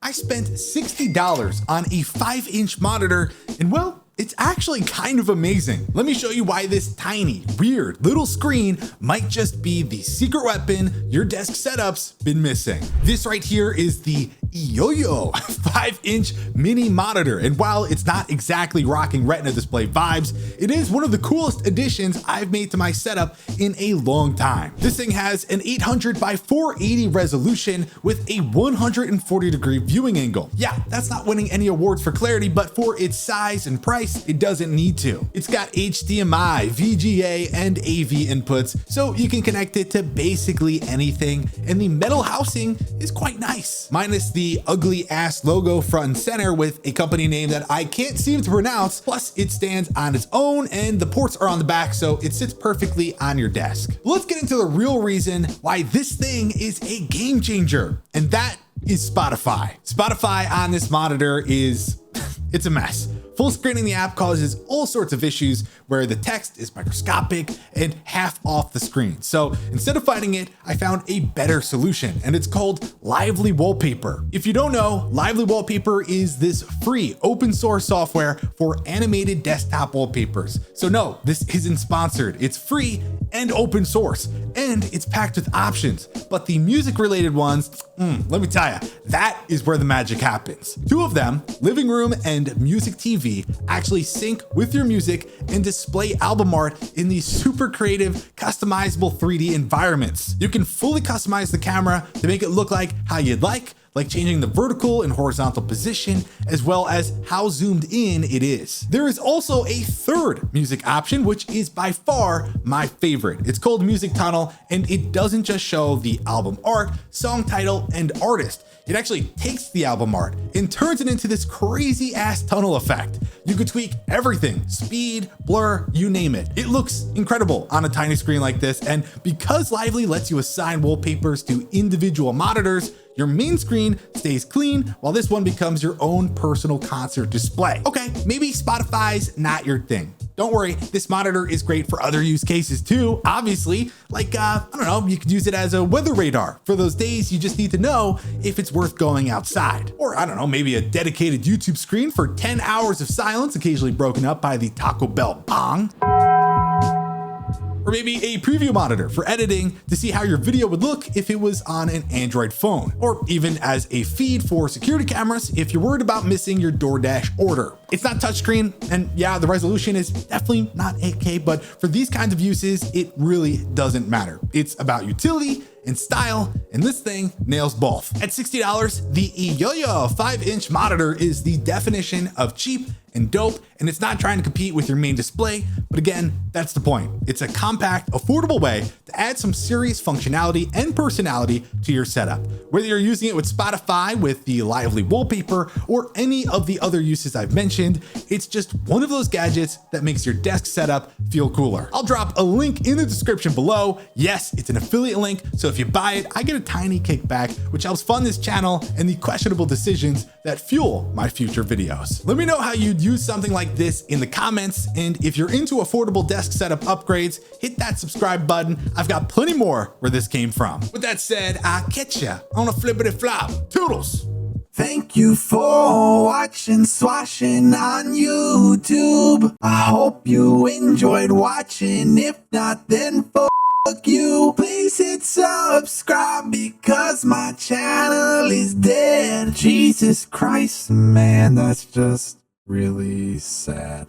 I spent $60 on a 5-inch monitor, and well, it's actually kind of amazing. Let me show you why this tiny, weird little screen might just be the secret weapon your desk setup's been missing. This right here is the YoYo 5-inch mini monitor, and while it's not exactly rocking Retina display vibes, it is one of the coolest additions I've made to my setup in a long time. This thing has an 800 by 480 resolution with a 140-degree viewing angle. Yeah, that's not winning any awards for clarity, but for its size and price, it doesn't need to. It's got HDMI, VGA, and AV inputs, so you can connect it to basically anything, and the metal housing is quite nice, minus the ugly ass logo front and center with a company name that I can't seem to pronounce. Plus it stands on its own and the ports are on the back, so it sits perfectly on your desk. Let's get into the real reason why this thing is a game changer, and that is Spotify. Spotify on this monitor is it's a mess. Full screening the app causes all sorts of issues where the text is microscopic and half off the screen. So instead of fighting it, I found a better solution, and it's called Lively Wallpaper. If you don't know, Lively Wallpaper is this free open source software for animated desktop wallpapers. So no, this isn't sponsored. It's free and open source, and it's packed with options. But the music related ones, let me tell you, that is where the magic happens. Two of them, Living Room and Music TV, actually sync with your music and display album art in these super creative, customizable 3D environments. You can fully customize the camera to make it look like how you'd like changing the vertical and horizontal position, as well as how zoomed in it is. There is also a third music option, which is by far my favorite. It's called Music Tunnel, and it doesn't just show the album art, song title, and artist. It actually takes the album art and turns it into this crazy ass tunnel effect. You could tweak everything, speed, blur, you name it. It looks incredible on a tiny screen like this, and because Lively lets you assign wallpapers to individual monitors, your main screen stays clean while this one becomes your own personal concert display. Okay, maybe Spotify's not your thing. Don't worry, this monitor is great for other use cases too, obviously. Like, I don't know, you could use it as a weather radar for those days you just need to know if it's worth going outside. Or I don't know, maybe a dedicated YouTube screen for 10 hours of silence, occasionally broken up by the Taco Bell bong. Or maybe a preview monitor for editing to see how your video would look if it was on an Android phone, or even as a feed for security cameras if you're worried about missing your DoorDash order. It's not touchscreen, and yeah, the resolution is definitely not 8K, but for these kinds of uses, it really doesn't matter. It's about utility and style, and this thing nails both. At $60, the YoYo 5-inch monitor is the definition of cheap and dope, and it's not trying to compete with your main display, but again, that's the point. It's a compact, affordable way to add some serious functionality and personality to your setup. Whether you're using it with Spotify with the Lively Wallpaper or any of the other uses I've mentioned, it's just one of those gadgets that makes your desk setup feel cooler. I'll drop a link in the description below. Yes, it's an affiliate link, so if you buy it, I get a tiny kickback, which helps fund this channel and the questionable decisions that fuel my future videos. Let me know how you'd use something like this in the comments, and if you're into affordable desk setup upgrades, hit that subscribe button. I've got plenty more where this came from. With that said, I'll catch ya on a flippity flop. Toodles! Thank you for watching Swashing on YouTube. I hope you enjoyed watching. If not, then fuck you. Please hit subscribe because my channel is dead. Jesus Christ, man, that's just really sad.